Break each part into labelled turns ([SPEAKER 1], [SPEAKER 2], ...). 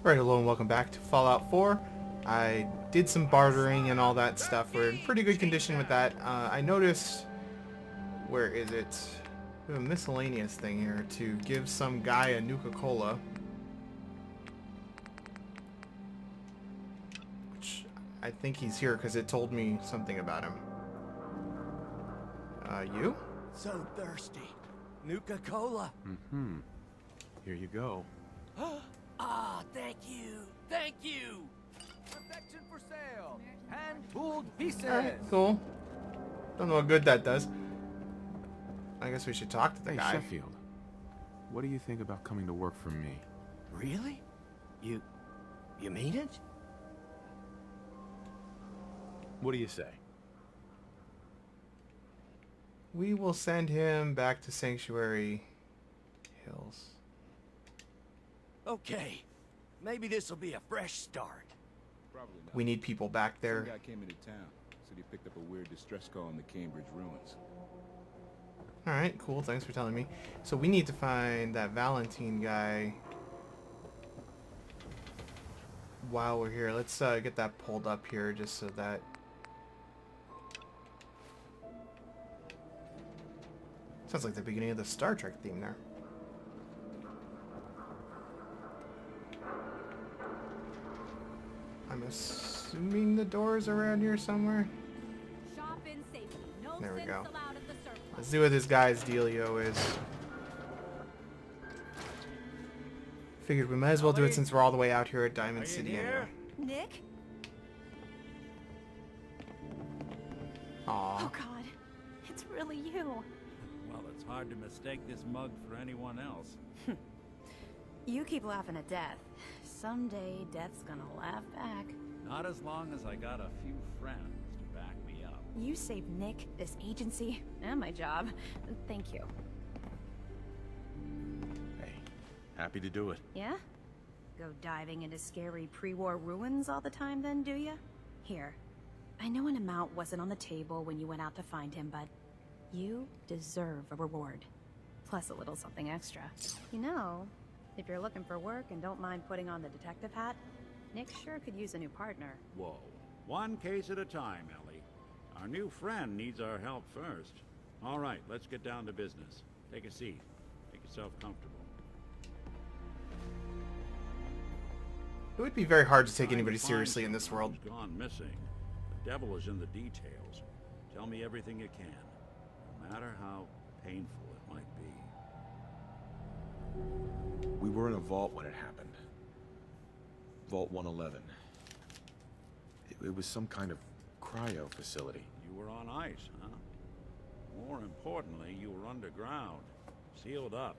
[SPEAKER 1] Alright, hello and welcome back to Fallout 4. I did some bartering and all that stuff. We're in pretty good condition with that. I noticed... Where is it? We have a miscellaneous thing here to give some guy a Nuka-Cola. Which I think he's here because it told me something about him. You?
[SPEAKER 2] So thirsty. Nuka-Cola.
[SPEAKER 3] Mm-hmm. Here you go.
[SPEAKER 2] Ah, thank you. Thank you. Perfection for sale. Hand-tooled pieces.
[SPEAKER 1] Alright, cool. Don't know what good that does. I guess we should talk to the
[SPEAKER 3] Hey,
[SPEAKER 1] guy.
[SPEAKER 3] Sheffield. What do you think about coming to work for me?
[SPEAKER 2] Really? You mean it?
[SPEAKER 3] What do you say?
[SPEAKER 1] We will send him back to Sanctuary Hills.
[SPEAKER 2] Okay. Maybe this will be a fresh start.
[SPEAKER 4] Probably not.
[SPEAKER 1] We need people back there.
[SPEAKER 4] Some guy came into town. Said he picked up a weird distress call in the Cambridge ruins.
[SPEAKER 1] Alright, cool. Thanks for telling me. So we need to find that Valentine guy while we're here. Let's get that pulled up here just so that... Sounds like the beginning of the Star Trek theme there. I'm assuming the door's around here somewhere.
[SPEAKER 5] Shop in safety. No
[SPEAKER 1] There we
[SPEAKER 5] sins
[SPEAKER 1] go.
[SPEAKER 5] allowed at the surplus.
[SPEAKER 1] Let's see what this guy's dealio is. Figured we might as well do it since we're all the way out here at Diamond City anyway.
[SPEAKER 5] Nick?
[SPEAKER 1] Aw.
[SPEAKER 5] Oh God, it's really you.
[SPEAKER 6] Well, it's hard to mistake this mug for anyone else.
[SPEAKER 5] You keep laughing at death. Someday, death's gonna laugh back.
[SPEAKER 6] Not as long as I got a few friends to back me up.
[SPEAKER 5] You saved Nick, this agency, and my job. Thank you.
[SPEAKER 3] Hey, happy to do it.
[SPEAKER 5] Yeah? Go diving into scary pre-war ruins all the time then, do ya? Here. I know an amount wasn't on the table when you went out to find him, but you deserve a reward. Plus a little something extra. You know, if you're looking for work and don't mind putting on the detective hat, Nick sure could use a new partner.
[SPEAKER 6] Whoa. One case at a time, Ellie. Our new friend needs our help first. All right, let's get down to business. Take a seat. Make yourself comfortable.
[SPEAKER 1] It would be very hard to take
[SPEAKER 6] Trying
[SPEAKER 1] anybody
[SPEAKER 6] find
[SPEAKER 1] seriously in this world.
[SPEAKER 6] someone who's gone missing. The devil is in the details. Tell me everything you can, no matter how painful it might be.
[SPEAKER 7] We were in a vault when it happened. Vault 111. It was some kind of cryo facility.
[SPEAKER 6] You were on ice, huh? More importantly, you were underground, sealed up.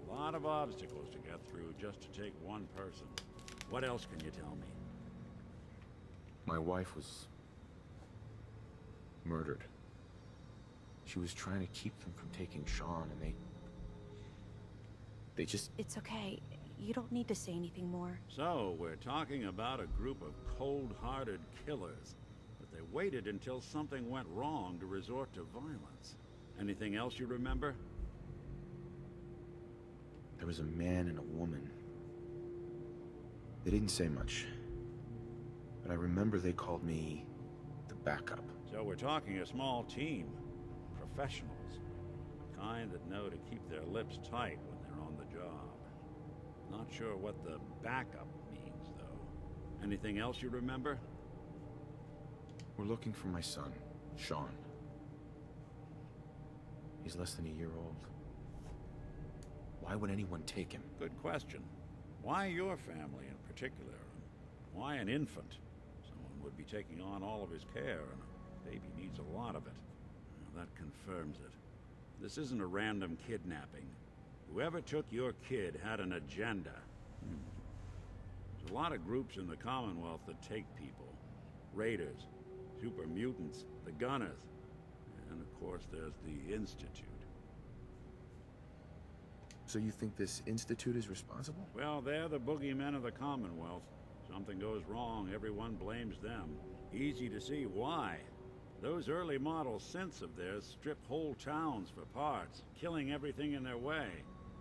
[SPEAKER 6] A lot of obstacles to get through just to take one person. What else can you tell me?
[SPEAKER 7] My wife was murdered. She was trying to keep them from taking Sean, and they just...
[SPEAKER 5] It's okay. You don't need to say anything more.
[SPEAKER 6] So, we're talking about a group of cold-hearted killers. But they waited until something went wrong to resort to violence. Anything else you remember?
[SPEAKER 7] There was a man and a woman. They didn't say much. But I remember they called me the backup.
[SPEAKER 6] So we're talking a small team. Professionals. The kind that know to keep their lips tight when they're on the job. Not sure what the backup means, though. Anything else you remember?
[SPEAKER 7] We're looking for my son, Sean. He's less than a year old. Why would anyone take him?
[SPEAKER 6] Good question. Why your family in particular? Why an infant? Someone would be taking on all of his care, and a baby needs a lot of it. Well, that confirms it. This isn't a random kidnapping. Whoever took your kid had an agenda. There's a lot of groups in the Commonwealth that take people. Raiders, super mutants, the Gunners, and of course there's the Institute.
[SPEAKER 7] So you think this institute is responsible?
[SPEAKER 6] Well, they're the boogeymen of the Commonwealth. Something goes wrong, everyone blames them. Easy to see why. Those early model synths of theirs strip whole towns for parts, killing everything in their way.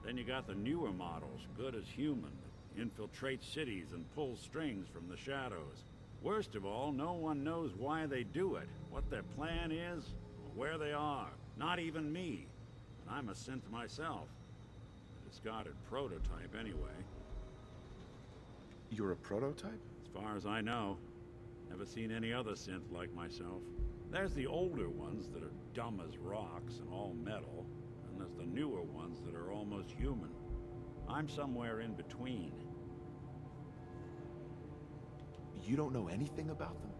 [SPEAKER 6] Then you got the newer models, good as human, infiltrate cities and pull strings from the shadows. Worst of all, no one knows why they do it, what their plan is, or where they are. Not even me. And I'm a synth myself. A discarded prototype, anyway.
[SPEAKER 7] You're a prototype?
[SPEAKER 6] As far as I know. Never seen any other synth like myself. There's the older ones that are dumb as rocks and all metal, and there's the newer ones that are almost human. I'm somewhere in between.
[SPEAKER 7] You don't know anything about them?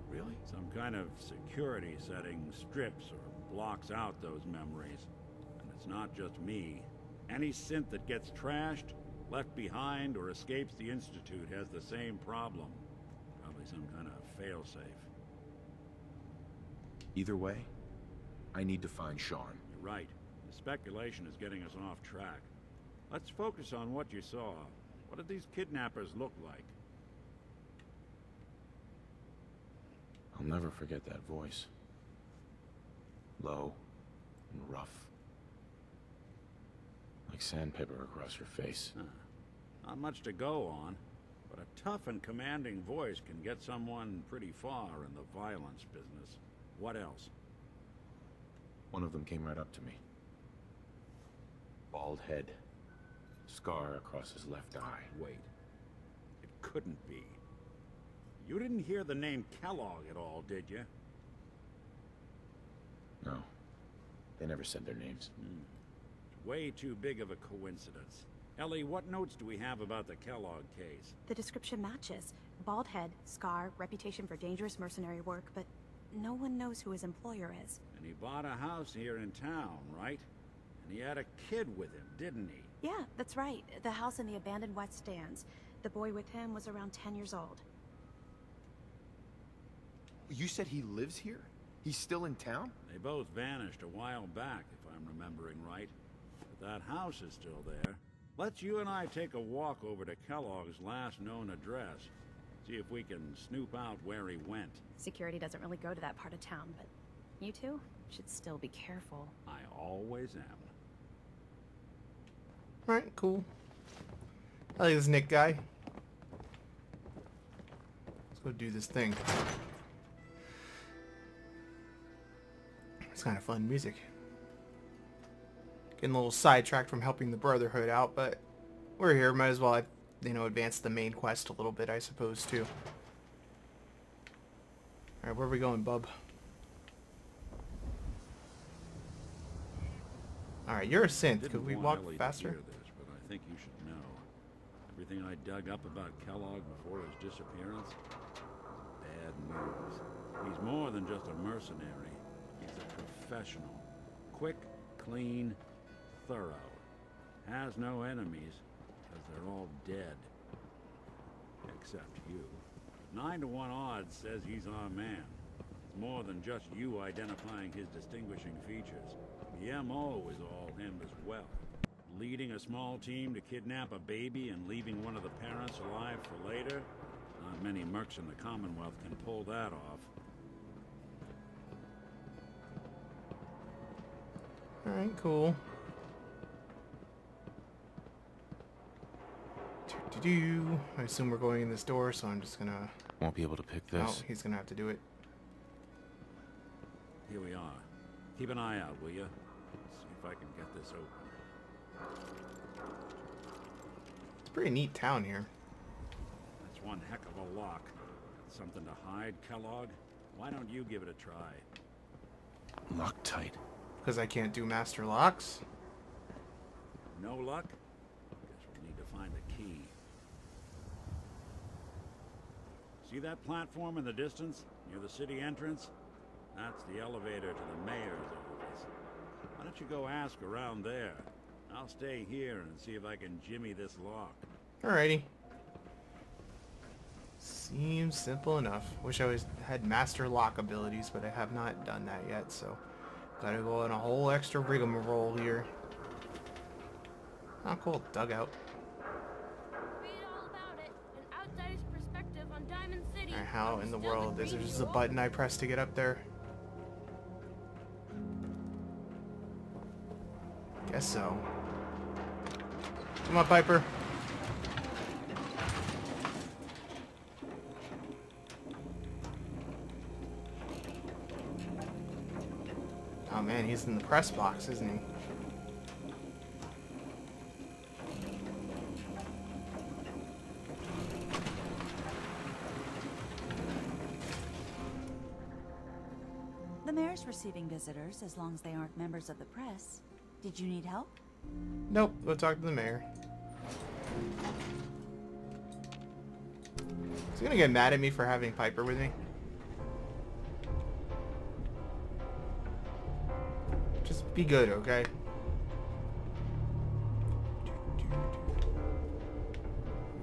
[SPEAKER 6] Really? Some kind of security setting strips or blocks out those memories. And it's not just me. Any synth that gets trashed, left behind, or escapes the Institute has the same problem. Probably some kind of failsafe.
[SPEAKER 7] Either way, I need to find Sean.
[SPEAKER 6] You're right. The speculation is getting us off track. Let's focus on what you saw. What did these kidnappers look like?
[SPEAKER 7] I'll never forget that voice. Low and rough. Like sandpaper across your face.
[SPEAKER 6] Not much to go on, but a tough and commanding voice can get someone pretty far in the violence business. What else?
[SPEAKER 7] One of them came right up to me. Bald head. Scar across his left eye.
[SPEAKER 6] Wait. It couldn't be. You didn't hear the name Kellogg at all, did you?
[SPEAKER 7] No. They never said their names.
[SPEAKER 6] It's way too big of a coincidence. Ellie, what notes do we have about the Kellogg case?
[SPEAKER 5] The description matches. Bald head, scar, reputation for dangerous mercenary work, but no one knows who his employer is.
[SPEAKER 6] And he bought a house here in town, right? And he had a kid with him, didn't he?
[SPEAKER 5] Yeah, that's right. The house in the abandoned West Stands. The boy with him was around 10 years old.
[SPEAKER 7] You said he lives here? He's still in town?
[SPEAKER 6] They both vanished a while back, if I'm remembering right. But that house is still there. Let's you and I take a walk over to Kellogg's last known address. See if we can snoop out where he went.
[SPEAKER 5] Security doesn't really go to that part of town, but you two should still be careful.
[SPEAKER 6] I always am.
[SPEAKER 1] Alright, cool. I like this Nick guy. Let's go do this thing. It's kind of fun music. Getting a little sidetracked from helping the Brotherhood out, but we're here. Might as well, advance the main quest a little bit, I suppose, too. Alright, where are we going, bub? Alright, you're a synth. Could we walk faster?
[SPEAKER 6] This, but I think you should know. Everything I dug up about Kellogg before his disappearance, bad news. He's more than just a mercenary. He's a professional. Quick, clean, thorough. Has no enemies, because they're all dead. Except you. 9 to 1 odds says he's our man. It's more than just you identifying his distinguishing features. The MO is all him as well. Leading a small team to kidnap a baby and leaving one of the parents alive for later? Not many mercs in the Commonwealth can pull that off.
[SPEAKER 1] Alright, cool. I assume we're going in this door, so I'm just gonna...
[SPEAKER 7] Won't be able to pick
[SPEAKER 1] No,
[SPEAKER 7] this.
[SPEAKER 1] he's gonna have to do it.
[SPEAKER 6] Here we are. Keep an eye out, will you? See if I can get this open.
[SPEAKER 1] It's a pretty neat town here.
[SPEAKER 6] That's one heck of a lock. Got something to hide, Kellogg? Why don't you give it a try?
[SPEAKER 7] Locked tight.
[SPEAKER 1] Because I can't do master locks.
[SPEAKER 6] No luck? Guess we'll need to find the key. See that platform in the distance, near the city entrance? That's the elevator to the mayor's office. Why don't you go ask around there? I'll stay here and see if I can jimmy this lock.
[SPEAKER 1] Alrighty. Seems simple enough. Wish I had master lock abilities, but I have not done that yet, so gotta go on a whole extra rigmarole here. Oh, cool. Dugout.
[SPEAKER 8] Read all about it. An outsider's perspective on Diamond City.
[SPEAKER 1] Alright, how in the
[SPEAKER 8] Still
[SPEAKER 1] world?
[SPEAKER 8] the
[SPEAKER 1] Is there
[SPEAKER 8] green
[SPEAKER 1] just a
[SPEAKER 8] gold?
[SPEAKER 1] button I press to get up there? Guess so. Come on, Piper. man, he's in the press box, isn't he?
[SPEAKER 9] The mayor's receiving visitors as long as they aren't members of the press. Did you need help?
[SPEAKER 1] Nope, go talk to the mayor. Is he gonna get mad at me for having Piper with me? Just be good, okay?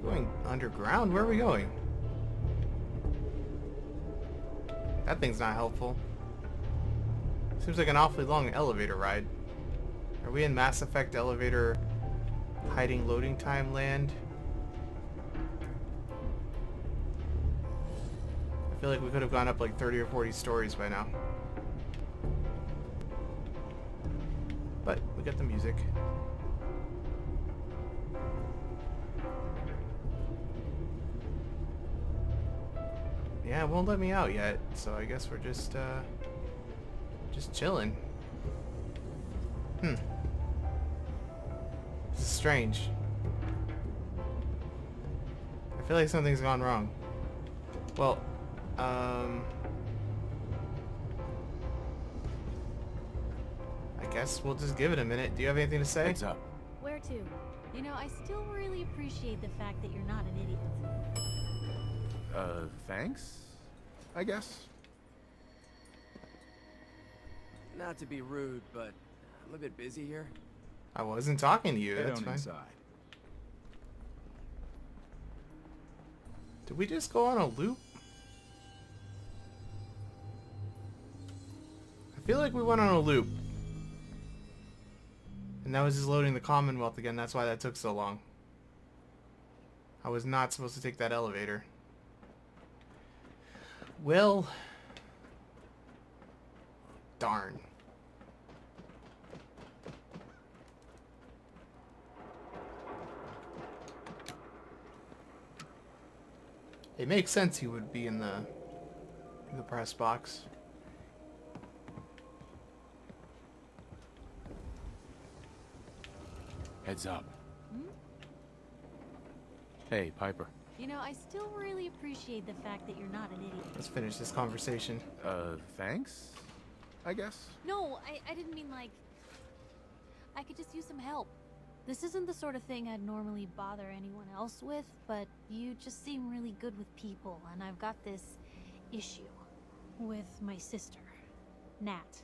[SPEAKER 1] We're going underground? Where are we going? That thing's not helpful. Seems like an awfully long elevator ride. Are we in Mass Effect elevator hiding loading time land? I feel like we could have gone up like 30 or 40 stories by now. But we got the music. Yeah, it won't let me out yet, so I guess we're just chilling. This is strange. I feel like something's gone wrong. Well, I guess we'll just give it a minute. Do you have anything to say?
[SPEAKER 3] Heads up.
[SPEAKER 8] Where to? You know, I still really appreciate the fact that you're not an idiot.
[SPEAKER 3] Thanks? I guess.
[SPEAKER 2] Not to be rude, but I'm a bit busy here.
[SPEAKER 1] I wasn't talking to you.
[SPEAKER 4] Head
[SPEAKER 1] That's
[SPEAKER 4] on
[SPEAKER 1] fine.
[SPEAKER 4] inside.
[SPEAKER 1] Did we just go on a loop? I feel like we went on a loop. And that was just loading the Commonwealth again. That's why that took so long. I was not supposed to take that elevator. Well... darn. It makes sense he would be in the press box.
[SPEAKER 3] Heads up. Hey, Piper.
[SPEAKER 8] You know, I still really appreciate the fact that you're not an idiot.
[SPEAKER 1] Let's finish this conversation.
[SPEAKER 3] Thanks? I guess.
[SPEAKER 8] No, I didn't mean like... I could just use some help. This isn't the sort of thing I'd normally bother anyone else with, but you just seem really good with people, and I've got this issue with my sister, Nat,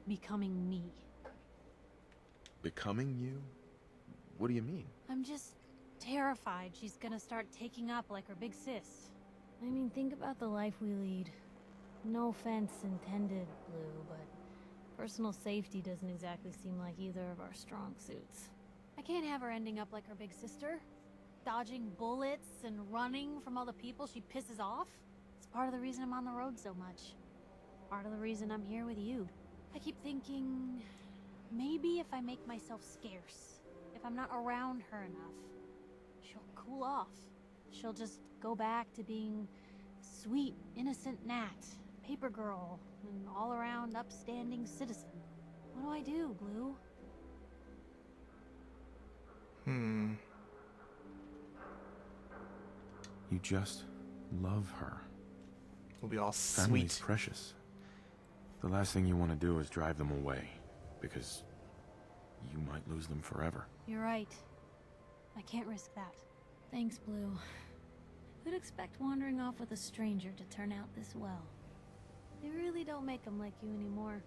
[SPEAKER 8] becoming me.
[SPEAKER 7] Becoming you? What do you mean?
[SPEAKER 8] I'm just terrified she's gonna start taking up like her big sis. I mean, think about the life we lead. No offense intended, Blue, but personal safety doesn't exactly seem like either of our strong suits. I can't have her ending up like her big sister, dodging bullets and running from all the people she pisses off. It's part of the reason I'm on the road so much. Part of the reason I'm here with you. I keep thinking, maybe if I make myself scarce, if I'm not around her enough, she'll cool off. She'll just go back to being sweet, innocent Nat, paper girl, an all-around upstanding citizen. What do I do, Blue?
[SPEAKER 7] You just love her.
[SPEAKER 1] We'll be all
[SPEAKER 7] Family's
[SPEAKER 1] sweet.
[SPEAKER 7] precious. The last thing you want to do is drive them away, because you might lose them forever.
[SPEAKER 8] You're right. I can't risk that. Thanks, Blue. Who'd expect wandering off with a stranger to turn out this well? They really don't make them like you anymore.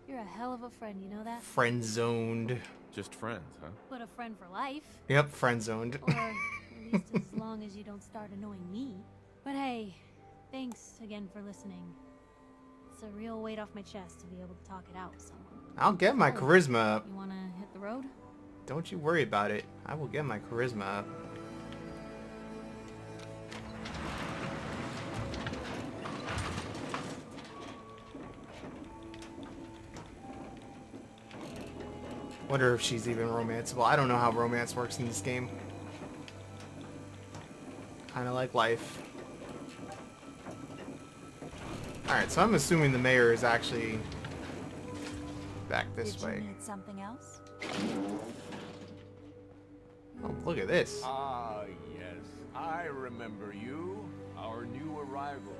[SPEAKER 8] You're a hell of a friend, you know that?
[SPEAKER 1] Friend zoned.
[SPEAKER 7] Just friends, huh?
[SPEAKER 8] But a friend for life.
[SPEAKER 1] Yep, friend zoned.
[SPEAKER 8] Or at least as long as you don't start annoying me. But hey, thanks again for listening. It's a real weight off my chest to be able to talk it out with someone.
[SPEAKER 1] I'll get my charisma up.
[SPEAKER 8] You wanna hit the road?
[SPEAKER 1] Don't you worry about it. I will get my charisma up. Wonder if she's even romanceable. I don't know how romance works in this game. Kinda like life. Alright, so I'm assuming the mayor is actually back this
[SPEAKER 9] Did
[SPEAKER 1] way.
[SPEAKER 9] you need something else?
[SPEAKER 1] Oh, look at this.
[SPEAKER 10] Ah, yes. I remember you, our new arrival.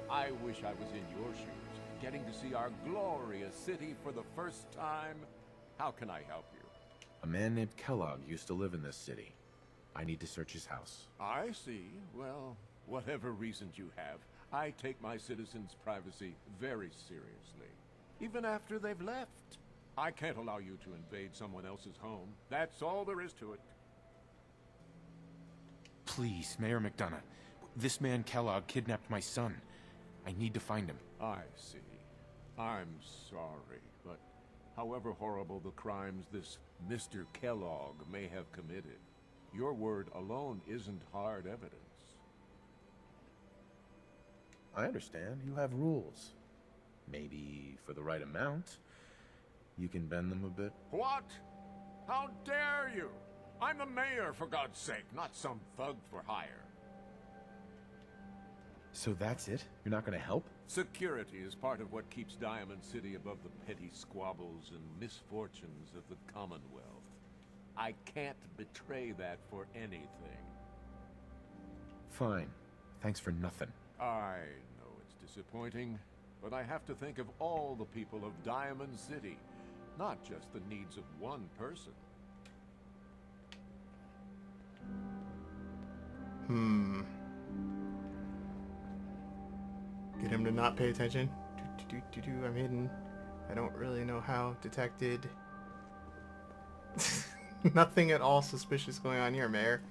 [SPEAKER 10] I wish I was in your shoes, getting to see our glorious city for the first time. How can I help you?
[SPEAKER 7] A man named Kellogg used to live in this city. I need to search his house.
[SPEAKER 10] I see. Well, whatever reasons you have, I take my citizens' privacy very seriously. Even after they've left. I can't allow you to invade someone else's home. That's all there is to it.
[SPEAKER 7] Please, Mayor McDonough. This man Kellogg kidnapped my son. I need to find him.
[SPEAKER 10] I see. I'm sorry, but however horrible the crimes this Mr. Kellogg may have committed, your word alone isn't hard evidence.
[SPEAKER 7] I understand. You have rules. Maybe for the right amount, you can bend them a bit.
[SPEAKER 10] What? How dare you? I'm the mayor, for God's sake, not some thug for hire.
[SPEAKER 7] So that's it? You're not gonna help?
[SPEAKER 10] Security is part of what keeps Diamond City above the petty squabbles and misfortunes of the Commonwealth. I can't betray that for anything.
[SPEAKER 7] Fine. Thanks for nothing.
[SPEAKER 10] I know it's disappointing, but I have to think of all the people of Diamond City, not just the needs of one person.
[SPEAKER 1] Get him to not pay attention. I'm hidden. I don't really know how. Detected. Nothing at all suspicious going on here, Mayor.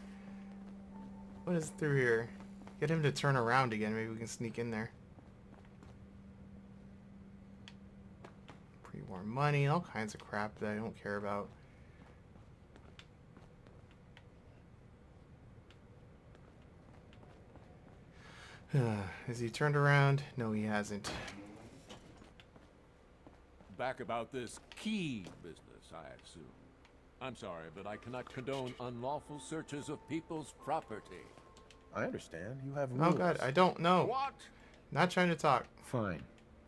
[SPEAKER 1] What is through here? Get him to turn around again. Maybe we can sneak in there. Pre-war money, all kinds of crap that I don't care about. Has he turned around? No, he hasn't.
[SPEAKER 10] Back about this key business, I assume. I'm sorry, but I cannot condone unlawful searches of people's property.
[SPEAKER 7] I understand. You have rules.
[SPEAKER 1] Oh god, I don't know.
[SPEAKER 10] What?
[SPEAKER 1] Not trying to talk.
[SPEAKER 7] Fine.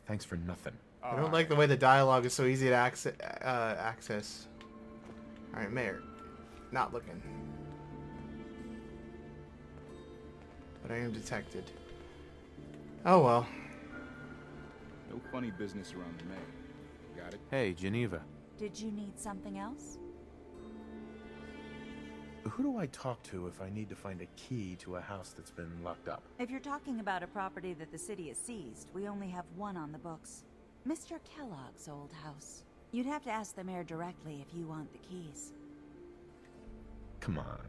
[SPEAKER 7] Thanks for nothing.
[SPEAKER 1] I don't like the way the dialogue is so easy to access. Alright, Mayor. Not looking. But I am detected. Oh well.
[SPEAKER 4] No funny business around the mayor. Got it?
[SPEAKER 7] Hey, Geneva.
[SPEAKER 9] Did you need something else?
[SPEAKER 7] Who do I talk to if I need to find a key to a house that's been locked up?
[SPEAKER 9] If you're talking about a property that the city has seized, we only have one on the books. Mr. Kellogg's old house. You'd have to ask the mayor directly if you want the keys.
[SPEAKER 7] Come on.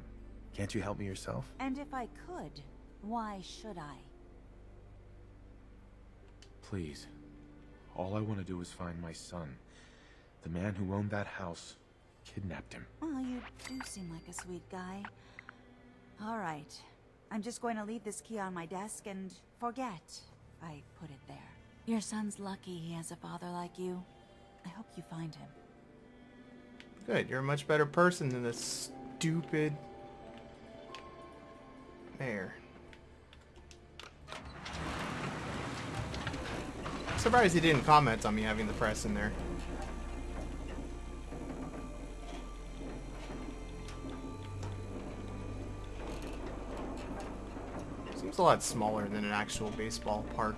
[SPEAKER 7] Can't you help me yourself?
[SPEAKER 9] And if I could, why should I?
[SPEAKER 7] Please. All I want to do is find my son. The man who owned that house kidnapped him.
[SPEAKER 9] Well, you do seem like a sweet guy. All right. I'm just going to leave this key on my desk and forget I put it there. Your son's lucky he has a father like you. I hope you find him.
[SPEAKER 1] Good, you're a much better person than this stupid mayor. Surprised he didn't comment on me having the press in there. Seems a lot smaller than an actual baseball park.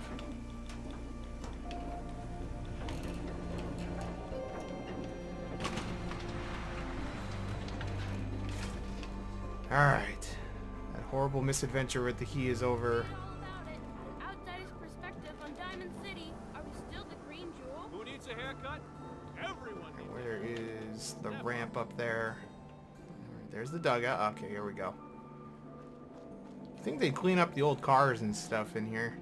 [SPEAKER 1] Alright. That horrible misadventure with the key is over.
[SPEAKER 11] All about it. Outsider's perspective on Diamond City. Are we still the green jewel?
[SPEAKER 2] Who needs a haircut? Everyone needs
[SPEAKER 1] Where is the ramp up there? There's the dugout. Okay, here we go. I think they clean up the old cars and stuff in here.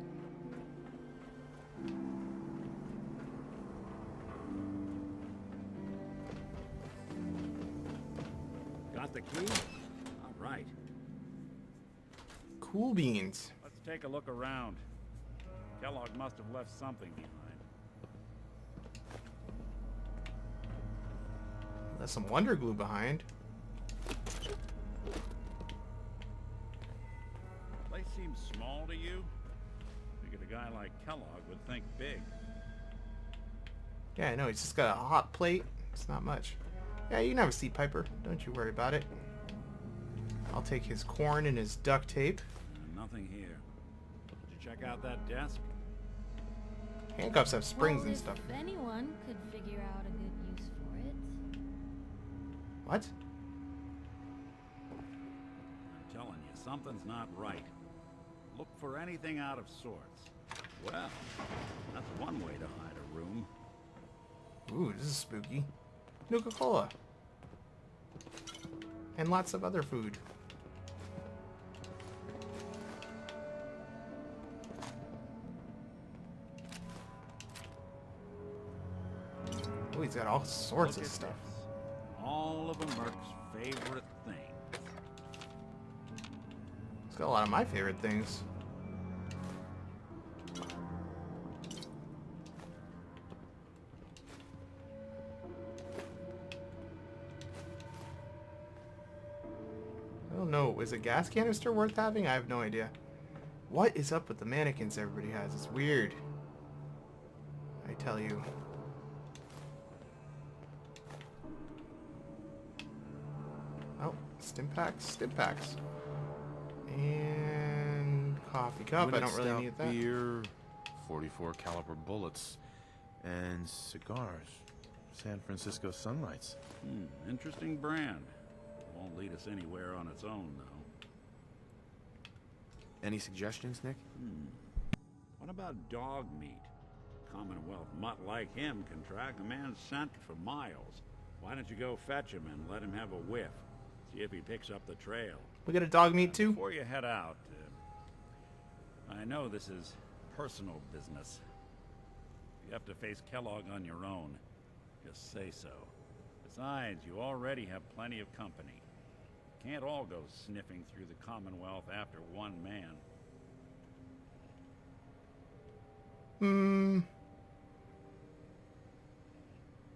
[SPEAKER 6] Got the key? All right.
[SPEAKER 1] Cool beans.
[SPEAKER 6] Let's take a look around. Kellogg must have left something behind.
[SPEAKER 1] Left some Wonder Glue behind.
[SPEAKER 6] Place seems small to you? Figured a guy like Kellogg would think big.
[SPEAKER 1] Yeah, I know. He's just got a hot plate. It's not much. Yeah, you can have a seat, Piper. Don't you worry about it. I'll take his corn and his duct tape.
[SPEAKER 6] Nothing here. Did you check out that desk?
[SPEAKER 1] Handcuffs have springs
[SPEAKER 8] Well,
[SPEAKER 1] and stuff.
[SPEAKER 8] If anyone could figure out a good use for it.
[SPEAKER 1] What?
[SPEAKER 6] I'm telling you, something's not right. Look for anything out of sorts. Well, that's one way to hide a room.
[SPEAKER 1] Ooh, this is spooky. Nuka-Cola. And lots of other food. Oh, he's got all sorts
[SPEAKER 6] Look
[SPEAKER 1] of
[SPEAKER 6] at
[SPEAKER 1] stuff.
[SPEAKER 6] this. All of a Merc's favorite things.
[SPEAKER 1] He's got a lot of my favorite things. I don't know. Is a gas canister worth having? I have no idea. What is up with the mannequins everybody has? It's weird. I tell you. Oh, stim packs, stim packs. And coffee cup. I don't really need that.
[SPEAKER 7] Beer, 44 caliber bullets, and cigars. San Francisco Sunlights.
[SPEAKER 6] Interesting brand. Won't lead us anywhere on its own, though.
[SPEAKER 7] Any suggestions, Nick?
[SPEAKER 6] What about dog meat? Commonwealth mutt like him can track a man's scent for miles. Why don't you go fetch him and let him have a whiff? See if he picks up the trail.
[SPEAKER 1] We got a dog meat too?
[SPEAKER 6] Before you head out, I know this is personal business. If you have to face Kellogg on your own, just say so. Besides, you already have plenty of company. Can't all go sniffing through the Commonwealth after one man.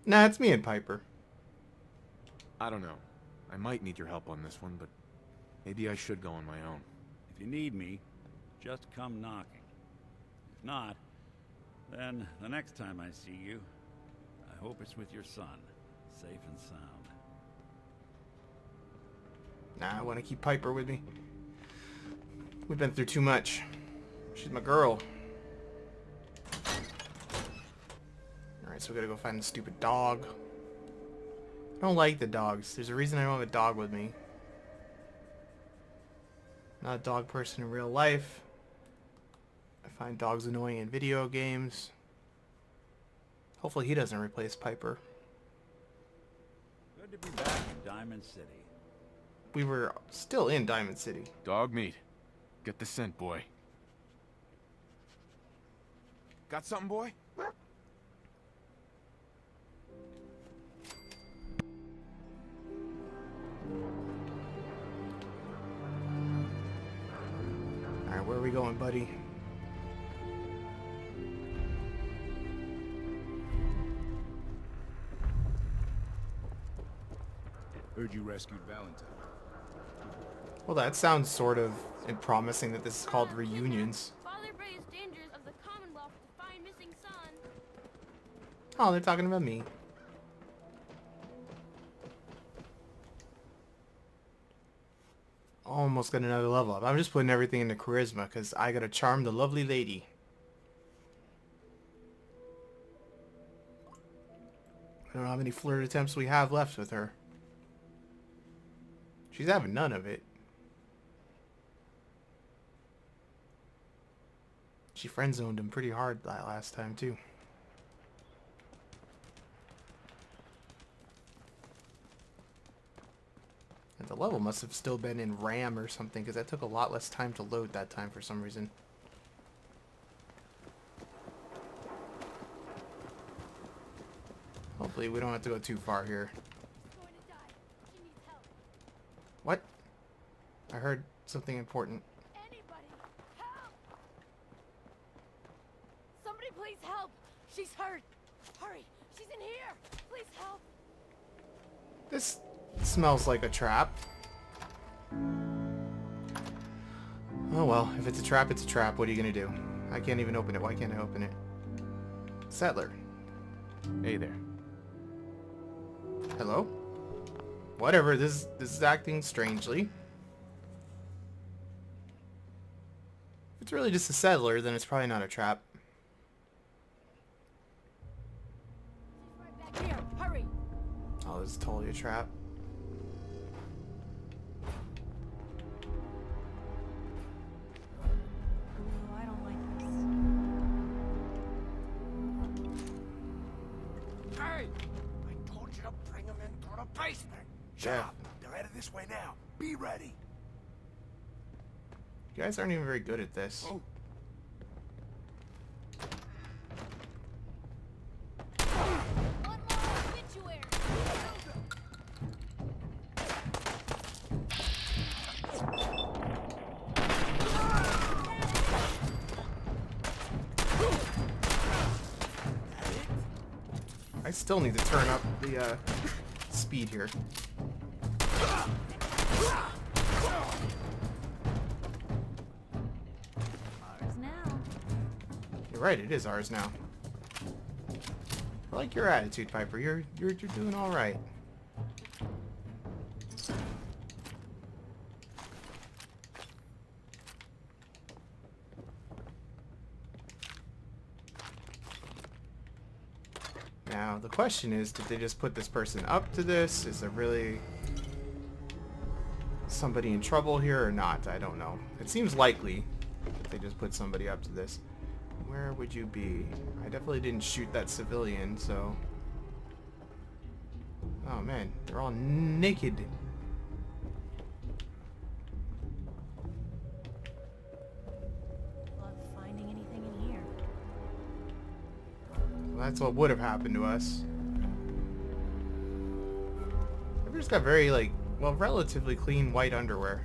[SPEAKER 1] Nah, it's me and Piper.
[SPEAKER 7] I don't know. I might need your help on this one, but maybe I should go on my own.
[SPEAKER 6] If you need me, just come knocking. If not, then the next time I see you, I hope it's with your son, safe and sound.
[SPEAKER 1] Nah, I want to keep Piper with me. We've been through too much. She's my girl. Alright, so we gotta go find the stupid dog. I don't like the dogs. There's a reason I don't have a dog with me. Not a dog person in real life. I find dogs annoying in video games. Hopefully he doesn't replace Piper.
[SPEAKER 6] Good to be back in Diamond City.
[SPEAKER 1] We were still in Diamond City.
[SPEAKER 7] Dog meat. Get the scent, boy. Got something, boy?
[SPEAKER 1] Alright, where are we going, buddy?
[SPEAKER 4] Heard you rescued Valentine.
[SPEAKER 1] Well, that sounds sort of promising that this is called reunions.
[SPEAKER 11] Father braves dangers of the Commonwealth to find missing son.
[SPEAKER 1] Oh, they're talking about me. Almost got another level up. I'm just putting everything into charisma because I gotta charm the lovely lady. I don't know how many flirt attempts we have left with her. She's having none of it. She friend-zoned him pretty hard that last time too. And the level must have still been in RAM or something because that took a lot less time to load that time for some reason. Hopefully we don't have to go too far here.
[SPEAKER 11] She's going to die. She needs help.
[SPEAKER 1] What? I heard something important.
[SPEAKER 11] Anybody, help! Somebody please help. She's hurt. Hurry. She's in here. Please help.
[SPEAKER 1] This smells like a trap. Oh well, if it's a trap, it's a trap. What are you gonna do? I I can't even open it. Why can't I open it? Settler.
[SPEAKER 3] Hey there.
[SPEAKER 1] Hello? Whatever, this is acting strangely. If it's really just a settler, then it's probably not a trap.
[SPEAKER 11] Right back here. Hurry.
[SPEAKER 1] Oh, this is totally a trap.
[SPEAKER 8] Oh, I don't like this.
[SPEAKER 12] Hey! I told you to bring them into the basement. Shut
[SPEAKER 1] Yeah.
[SPEAKER 12] up. They're headed this way now. Be ready.
[SPEAKER 1] You guys aren't even very good at this.
[SPEAKER 12] Oh.
[SPEAKER 11] One more obituary.
[SPEAKER 1] I still need to turn up the speed here.
[SPEAKER 8] Ours now.
[SPEAKER 1] You're right, it is ours now. I like your attitude, Piper. You're doing all right. Now, the question is, did they just put this person up to this? Is there really somebody in trouble here or not? I don't know. It seems likely that they just put somebody up to this. Where would you be? I definitely didn't shoot that civilian, so... Oh man, they're all naked.
[SPEAKER 8] Luck finding anything in here.
[SPEAKER 1] Well, that's what would have happened to us. Everybody's got very, like, well, relatively clean white underwear.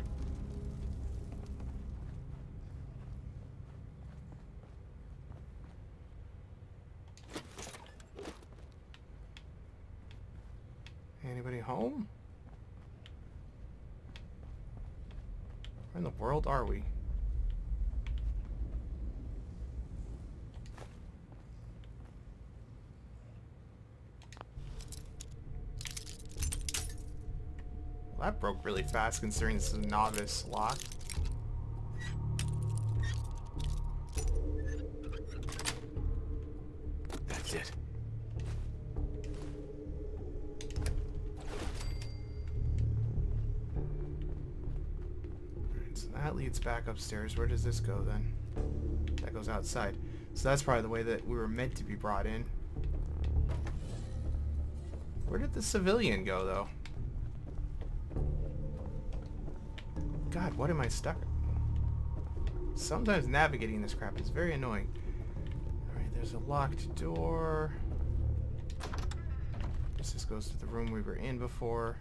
[SPEAKER 1] Anybody home? Where in the world are we? Well, that broke really fast considering this is a novice lock.
[SPEAKER 7] That's it.
[SPEAKER 1] Alright, so that leads back upstairs. Where does this go then? That goes outside. So that's probably the way that we were meant to be brought in. Where did the civilian go, though? God, what am I stuck? Sometimes navigating this crap is very annoying. Alright, there's a locked door. This goes to the room we were in before.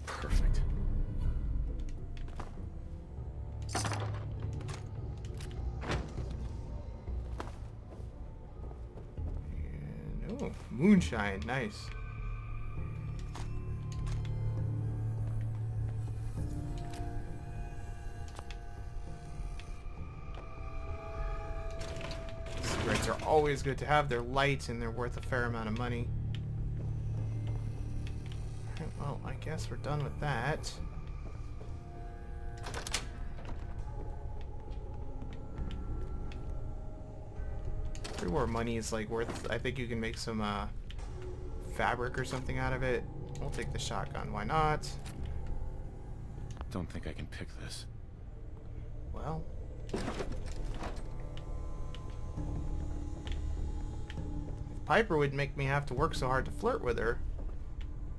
[SPEAKER 7] Perfect.
[SPEAKER 1] And, oh, moonshine, nice. Cigarettes are always good to have. They're light and they're worth a fair amount of money. Alright, well, I guess we're done with that. Pre-war money is like worth, I think you can make some fabric or something out of it. We'll take the shotgun, why not?
[SPEAKER 7] Don't think I can pick this.
[SPEAKER 1] Well. If Piper would make me have to work so hard to flirt with her,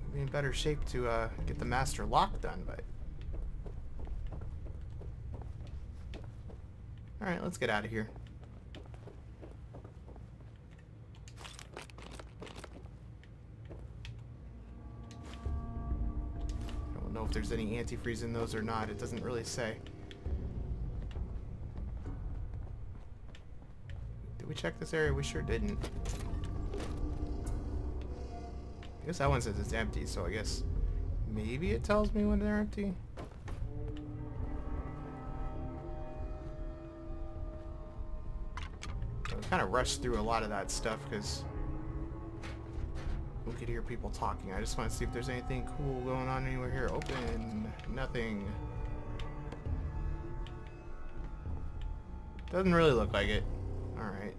[SPEAKER 1] I'd be in better shape to get the master lock done, but... Alright, let's get out of here. I don't know if there's any antifreeze in those or not. It doesn't really say. Did we check this area? We sure didn't. I guess that one says it's empty, so I guess maybe it tells me when they're empty. So I kind of rushed through a lot of that stuff because we could hear people talking. I just want to see if there's anything cool going on anywhere here. Open. Nothing. Doesn't really look like it. Alright.